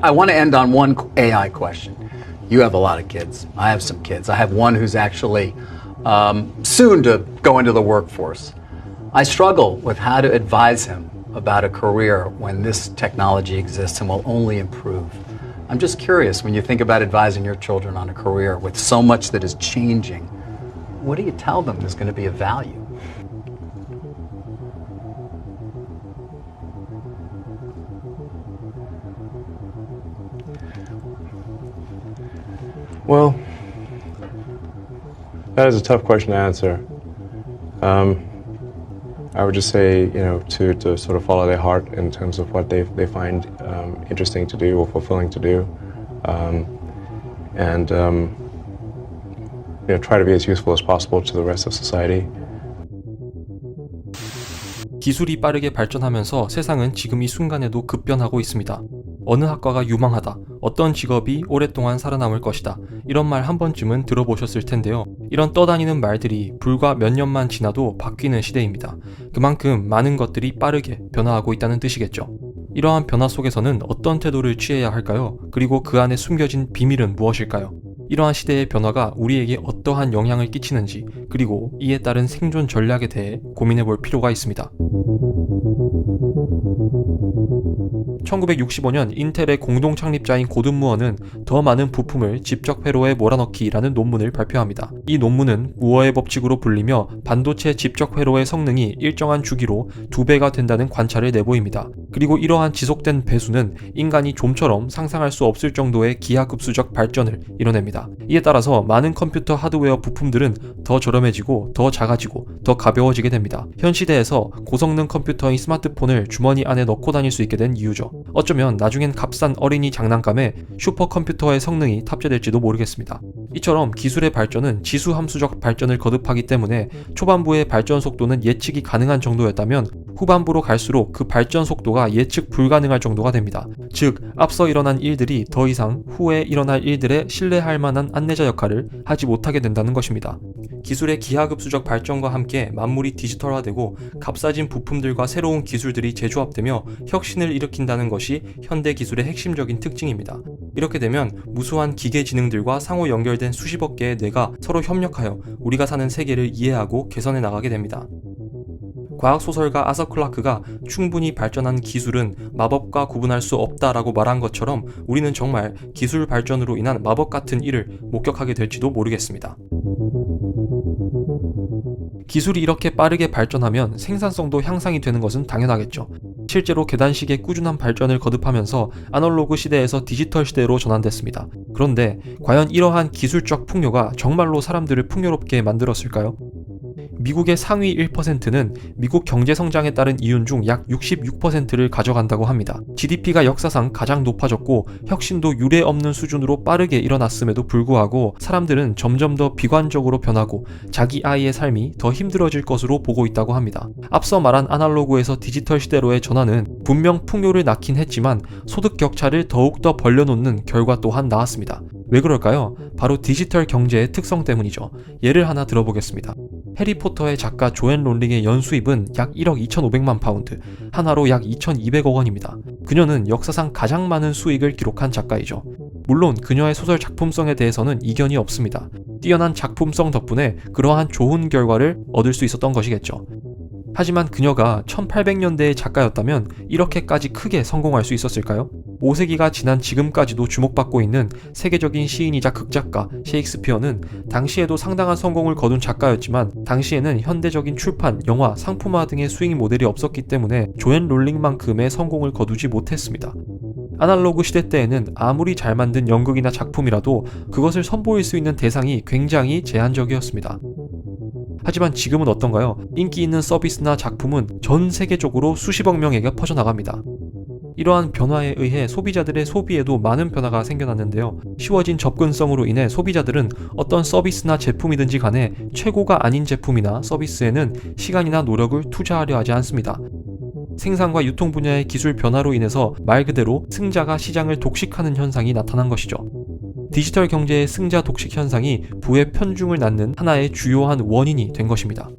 I want to end on one AI question. You have a lot of kids. I have some kids. I have one who's actually soon to go into the workforce. I struggle with how to advise him about a career when this technology exists and will only improve. I'm just curious, when you think about advising your children on a career with so much that is changing, what do you tell them is going to be of value? Well, that is a tough question to answer. I would just say, to sort of follow their heart in terms of what they find interesting to do or fulfilling to do, and try to be as useful as possible to the rest of society. 기술이 빠르게 발전하면서 세상은 지금 이 순간에도 급변하고 있습니다. 어느 학과가 유망하다, 어떤 직업이 오랫동안 살아남을 것이다, 이런 말 한 번쯤은 들어보셨을 텐데요. 이런 떠다니는 말들이 불과 몇 년만 지나도 바뀌는 시대입니다. 그만큼 많은 것들이 빠르게 변화하고 있다는 뜻이겠죠. 이러한 변화 속에서는 어떤 태도를 취해야 할까요? 그리고 그 안에 숨겨진 비밀은 무엇일까요? 이러한 시대의 변화가 우리에게 어떠한 영향을 끼치는지, 그리고 이에 따른 생존 전략에 대해 고민해 볼 필요가 있습니다. 1965년 인텔의 공동 창립자인 고든 무어는 더 많은 부품을 집적 회로에 몰아넣기라는 논문을 발표합니다. 이 논문은 무어의 법칙으로 불리며 반도체 집적 회로의 성능이 일정한 주기로 2배가 된다는 관찰을 내보입니다. 그리고 이러한 지속된 배수는 인간이 좀처럼 상상할 수 없을 정도의 기하급수적 발전을 이뤄냅니다. 이에 따라서 많은 컴퓨터 하드웨어 부품들은 더 저렴해지고 더 작아지고 더 가벼워지게 됩니다. 현 시대에서 고성능 컴퓨터인 스마트폰을 주머니 안에 넣고 다닐 수 있게 된 이유죠. 어쩌면 나중엔 값싼 어린이 장난감에 슈퍼컴퓨터의 성능이 탑재될지도 모르겠습니다. 이처럼 기술의 발전은 지수함수적 발전을 거듭하기 때문에 초반부의 발전 속도는 예측이 가능한 정도였다면 후반부로 갈수록 그 발전 속도가 예측 불가능할 정도가 됩니다. 즉, 앞서 일어난 일들이 더 이상 후에 일어날 일들에 신뢰할 만한 안내자 역할을 하지 못하게 된다는 것입니다. 기술의 기하급수적 발전과 함께 만물이 디지털화되고 값싸진 부품들과 새로운 기술들이 재조합되며 혁신을 일으킨다는 것이 현대 기술의 핵심적인 특징입니다. 이렇게 되면 무수한 기계 지능들과 상호 연결된 수십억 개의 뇌가 서로 협력하여 우리가 사는 세계를 이해하고 개선해 나가게 됩니다. 과학소설가 아서 클라크가 충분히 발전한 기술은 마법과 구분할 수 없다라고 말한 것처럼 우리는 정말 기술 발전으로 인한 마법 같은 일을 목격하게 될지도 모르겠습니다. 기술이 이렇게 빠르게 발전하면 생산성도 향상이 되는 것은 당연하겠죠. 실제로 계단식의 꾸준한 발전을 거듭하면서 아날로그 시대에서 디지털 시대로 전환됐습니다. 그런데 과연 이러한 기술적 풍요가 정말로 사람들을 풍요롭게 만들었을까요? 미국의 상위 1%는 미국 경제 성장에 따른 이윤 중 약 66%를 가져간다고 합니다. GDP가 역사상 가장 높아졌고 혁신도 유례 없는 수준으로 빠르게 일어났음에도 불구하고 사람들은 점점 더 비관적으로 변하고 자기 아이의 삶이 더 힘들어질 것으로 보고 있다고 합니다. 앞서 말한 아날로그에서 디지털 시대로의 전환은 분명 풍요를 낳긴 했지만 소득 격차를 더욱더 벌려놓는 결과 또한 나왔습니다. 왜 그럴까요? 바로 디지털 경제의 특성 때문이죠. 예를 하나 들어보겠습니다. 해리포터의 작가 조앤 롤링의 연수입은 약 1억 2,500만 파운드, 한화로 약 2,200억 원입니다. 그녀는 역사상 가장 많은 수익을 기록한 작가이죠. 물론 그녀의 소설 작품성에 대해서는 이견이 없습니다. 뛰어난 작품성 덕분에 그러한 좋은 결과를 얻을 수 있었던 것이겠죠. 하지만 그녀가 1800년대의 작가였다면 이렇게까지 크게 성공할 수 있었을까요? 5세기가 지난 지금까지도 주목받고 있는 세계적인 시인이자 극작가 셰익스피어는 당시에도 상당한 성공을 거둔 작가였지만 당시에는 현대적인 출판, 영화, 상품화 등의 수익 모델이 없었기 때문에 조앤 롤링만큼의 성공을 거두지 못했습니다. 아날로그 시대 때에는 아무리 잘 만든 연극이나 작품이라도 그것을 선보일 수 있는 대상이 굉장히 제한적이었습니다. 하지만 지금은 어떤가요? 인기 있는 서비스나 작품은 전 세계적으로 수십억 명에게 퍼져나갑니다. 이러한 변화에 의해 소비자들의 소비에도 많은 변화가 생겨났는데요. 쉬워진 접근성으로 인해 소비자들은 어떤 서비스나 제품이든지 간에 최고가 아닌 제품이나 서비스에는 시간이나 노력을 투자하려 하지 않습니다. 생산과 유통 분야의 기술 변화로 인해서 말 그대로 승자가 시장을 독식하는 현상이 나타난 것이죠. 디지털 경제의 승자 독식 현상이 부의 편중을 낳는 하나의 주요한 원인이 된 것입니다.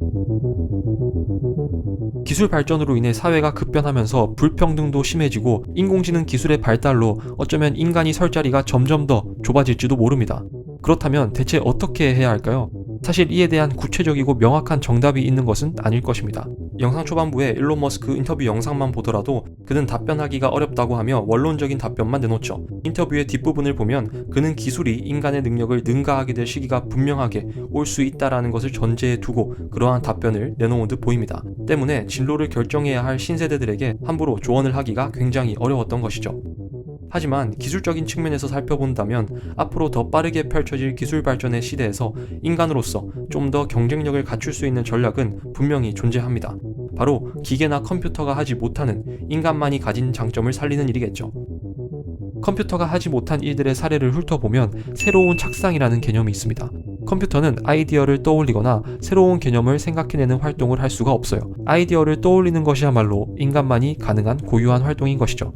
기술 발전으로 인해 사회가 급변하면서 불평등도 심해지고 인공지능 기술의 발달로 어쩌면 인간이 설 자리가 점점 더 좁아질지도 모릅니다. 그렇다면 대체 어떻게 해야 할까요? 사실 이에 대한 구체적이고 명확한 정답이 있는 것은 아닐 것입니다. 영상 초반부에 일론 머스크 인터뷰 영상만 보더라도 그는 답변하기가 어렵다고 하며 원론적인 답변만 내놓죠. 인터뷰의 뒷부분을 보면 그는 기술이 인간의 능력을 능가하게 될 시기가 분명하게 올 수 있다라는 것을 전제에 두고 그러한 답변을 내놓은 듯 보입니다. 때문에 진로를 결정해야 할 신세대들에게 함부로 조언을 하기가 굉장히 어려웠던 것이죠. 하지만 기술적인 측면에서 살펴본다면 앞으로 더 빠르게 펼쳐질 기술 발전의 시대에서 인간으로서 좀 더 경쟁력을 갖출 수 있는 전략은 분명히 존재합니다. 바로 기계나 컴퓨터가 하지 못하는 인간만이 가진 장점을 살리는 일이겠죠. 컴퓨터가 하지 못한 일들의 사례를 훑어보면 새로운 착상이라는 개념이 있습니다. 컴퓨터는 아이디어를 떠올리거나 새로운 개념을 생각해내는 활동을 할 수가 없어요. 아이디어를 떠올리는 것이야말로 인간만이 가능한 고유한 활동인 것이죠.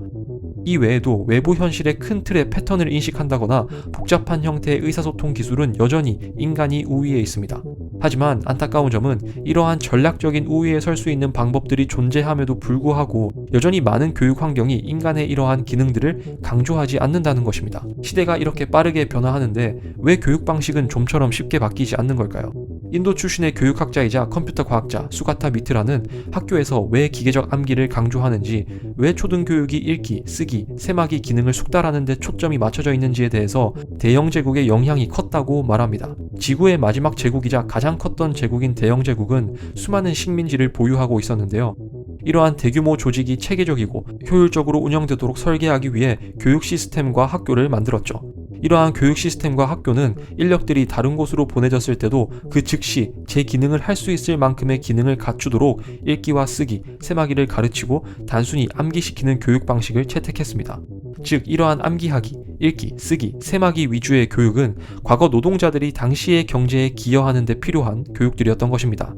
이 외에도 외부 현실의 큰 틀의 패턴을 인식한다거나 복잡한 형태의 의사소통 기술은 여전히 인간이 우위에 있습니다. 하지만 안타까운 점은 이러한 전략적인 우위에 설 수 있는 방법들이 존재함에도 불구하고 여전히 많은 교육 환경이 인간의 이러한 기능들을 강조하지 않는다는 것입니다. 시대가 이렇게 빠르게 변화하는데 왜 교육 방식은 좀처럼 쉽게 바뀌지 않는 걸까요? 인도 출신의 교육학자이자 컴퓨터 과학자 수가타 미트라는 학교에서 왜 기계적 암기를 강조하는지, 왜 초등교육이 읽기, 쓰기, 세마기 기능을 숙달하는 데 초점이 맞춰져 있는지에 대해서 대영 제국의 영향이 컸다고 말합니다. 지구의 마지막 제국이자 가장 컸던 제국인 대영 제국은 수많은 식민지를 보유하고 있었는데요. 이러한 대규모 조직이 체계적이고 효율적으로 운영되도록 설계하기 위해 교육 시스템과 학교를 만들었죠. 이러한 교육 시스템과 학교는 인력들이 다른 곳으로 보내졌을 때도 그 즉시 제 기능을 할 수 있을 만큼의 기능을 갖추도록 읽기와 쓰기, 세마기를 가르치고 단순히 암기시키는 교육 방식을 채택했습니다. 즉 이러한 암기하기, 읽기, 쓰기, 세마기 위주의 교육은 과거 노동자들이 당시의 경제에 기여하는 데 필요한 교육들이었던 것입니다.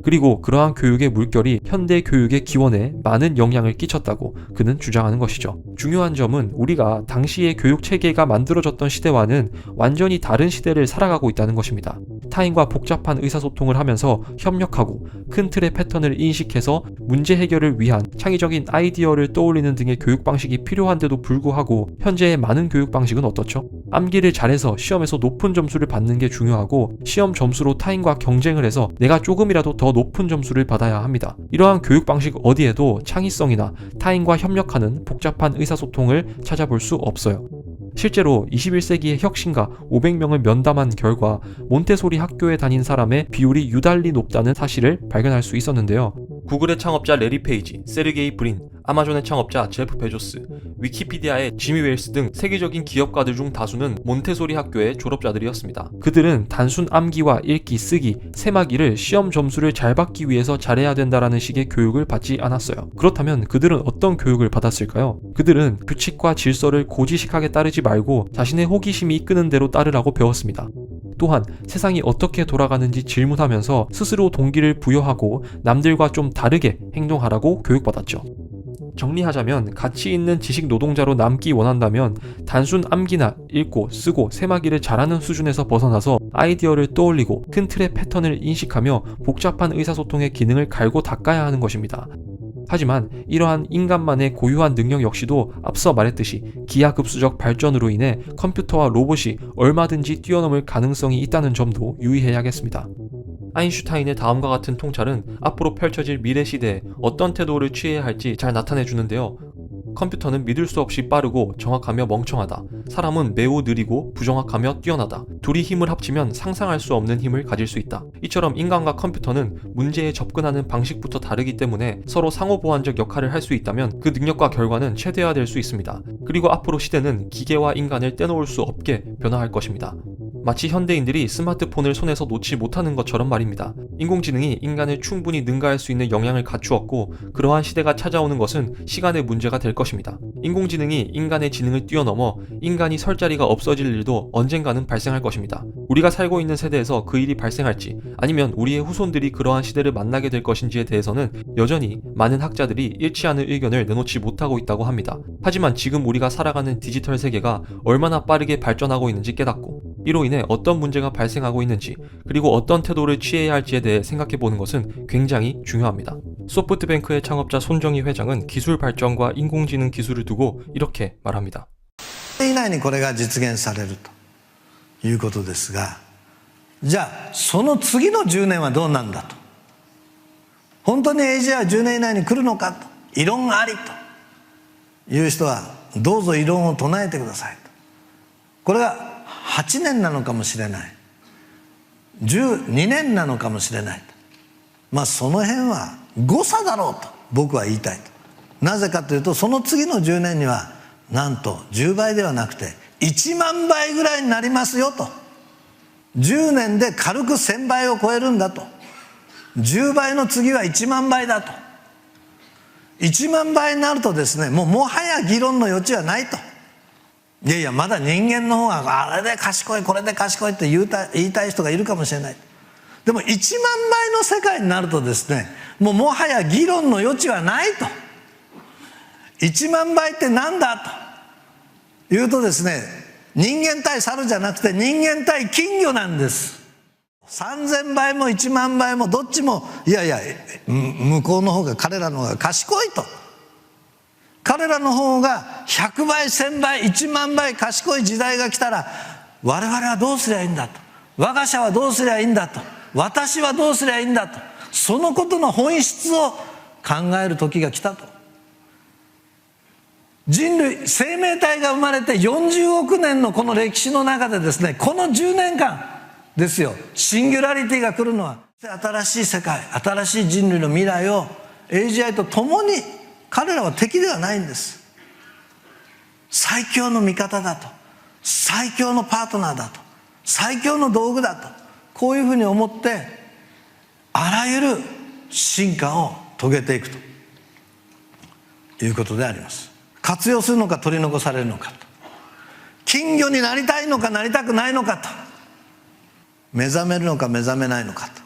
그리고 그러한 교육의 물결이 현대 교육의 기원에 많은 영향을 끼쳤다고 그는 주장하는 것이죠. 중요한 점은 우리가 당시의 교육 체계가 만들어졌던 시대와는 완전히 다른 시대를 살아가고 있다는 것입니다. 타인과 복잡한 의사소통을 하면서 협력하고 큰 틀의 패턴을 인식해서 문제 해결을 위한 창의적인 아이디어를 떠올리는 등의 교육 방식이 필요한데도 불구하고 현재의 많은 교육 방식은 어떻죠? 암기를 잘해서 시험에서 높은 점수를 받는 게 중요하고 시험 점수로 타인과 경쟁을 해서 내가 조금이라도 더 높은 점수를 받아야 합니다. 이러한 교육 방식 어디에도 창의성이나 타인과 협력하는 복잡한 의사소통을 찾아볼 수 없어요. 실제로 21세기의 혁신가 500명을 면담한 결과 몬테소리 학교에 다닌 사람의 비율이 유달리 높다는 사실을 발견할 수 있었는데요. 구글의 창업자 레리 페이지, 세르게이 브린, 아마존의 창업자 제프 베조스, 위키피디아의 지미 웨일스 등 세계적인 기업가들 중 다수는 몬테소리 학교의 졸업자들이었습니다. 그들은 단순 암기와 읽기, 쓰기, 세마기를 시험 점수를 잘 받기 위해서 잘해야 된다라는 식의 교육을 받지 않았어요. 그렇다면 그들은 어떤 교육을 받았을까요? 그들은 규칙과 질서를 고지식하게 따르지 말고 자신의 호기심이 이끄는 대로 따르라고 배웠습니다. 또한 세상이 어떻게 돌아가는지 질문하면서 스스로 동기를 부여하고 남들과 좀 다르게 행동하라고 교육받았죠. 정리하자면 가치 있는 지식 노동자로 남기 원한다면 단순 암기나 읽고 쓰고 세마기를 잘하는 수준에서 벗어나서 아이디어를 떠올리고 큰 틀의 패턴을 인식하며 복잡한 의사소통의 기능을 갈고 닦아야 하는 것입니다. 하지만 이러한 인간만의 고유한 능력 역시도 앞서 말했듯이 기하급수적 발전으로 인해 컴퓨터와 로봇이 얼마든지 뛰어넘을 가능성이 있다는 점도 유의해야겠습니다. 아인슈타인의 다음과 같은 통찰은 앞으로 펼쳐질 미래 시대에 어떤 태도를 취해야 할지 잘 나타내 주는데요. 컴퓨터는 믿을 수 없이 빠르고 정확하며 멍청하다. 사람은 매우 느리고 부정확하며 뛰어나다. 둘이 힘을 합치면 상상할 수 없는 힘을 가질 수 있다. 이처럼 인간과 컴퓨터는 문제에 접근하는 방식부터 다르기 때문에 서로 상호보완적 역할을 할 수 있다면 그 능력과 결과는 최대화될 수 있습니다. 그리고 앞으로 시대는 기계와 인간을 떼놓을 수 없게 변화할 것입니다. 마치 현대인들이 스마트폰을 손에서 놓지 못하는 것처럼 말입니다. 인공지능이 인간을 충분히 능가할 수 있는 역량을 갖추었고 그러한 시대가 찾아오는 것은 시간의 문제가 될 것입니다. 인공지능이 인간의 지능을 뛰어넘어 인간이 설 자리가 없어질 일도 언젠가는 발생할 것입니다. 우리가 살고 있는 세대에서 그 일이 발생할지 아니면 우리의 후손들이 그러한 시대를 만나게 될 것인지에 대해서는 여전히 많은 학자들이 일치하는 의견을 내놓지 못하고 있다고 합니다. 하지만 지금 우리가 살아가는 디지털 세계가 얼마나 빠르게 발전하고 있는지 깨닫고 이로 인해 어떤 문제가 발생하고 있는지 그리고 어떤 태도를 취해야 할지에 대해 생각해보는 것은 굉장히 중요합니다. 소프트뱅크의 창업자 손정희 회장은 기술 발전과 인공지능 기술을 두고 이렇게 말합니다. 以内にこれが実現されるということですが、じゃあその次の10年はどうなんだと、本当に AGI は10年以内に来るのかと、異論ありという人はどうぞ異論を唱えてくださいと。これが8年なのかもしれない、12年なのかもしれないと、まあその辺は誤差だろうと僕は言いたいと。なぜかというと、その次の10年にはなんと10倍ではなくて1万倍ぐらいになりますよと。10年で軽く1000倍を超えるんだと。10倍の次は1万倍だと。1万倍になるとですね、もはや議論の余地はないと。いやいや、まだ人間の方があれで賢いこれで賢いって言いたい人がいるかもしれない。でも1万倍の世界になるとですね、もはや議論の余地はないと。1万倍ってなんだというとですね、人間対猿じゃなくて人間対金魚なんです。3000倍も1万倍もどっちもいやいや向こうの方が彼らの方が賢いと。彼らの方が100倍1000倍1万倍賢い時代が来たら、我々はどうすりゃいいんだと、我が社はどうすりゃいいんだと、私はどうすりゃいいんだと、そのことの本質を考える時が来たと。人類生命体が生まれて40億年のこの歴史の中でですね、この10年間ですよ、シンギュラリティが来るのは新しい世界、新しい人類の未来を AGI と共に、彼らは敵ではないんです。最強の味方だと、最強のパートナーだと、最強の道具だと、こういうふうに思ってあらゆる進化を遂げていくということであります。活用するのか取り残されるのかと、金魚になりたいのかなりたくないのかと、目覚めるのか目覚めないのかと、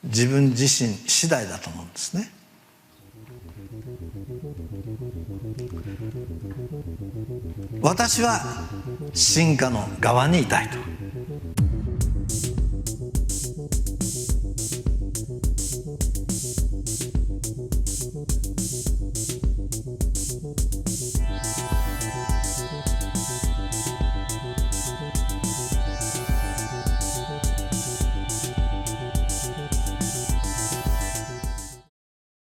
自分自身次第だと思うんですね。私は進化の側にいたいと。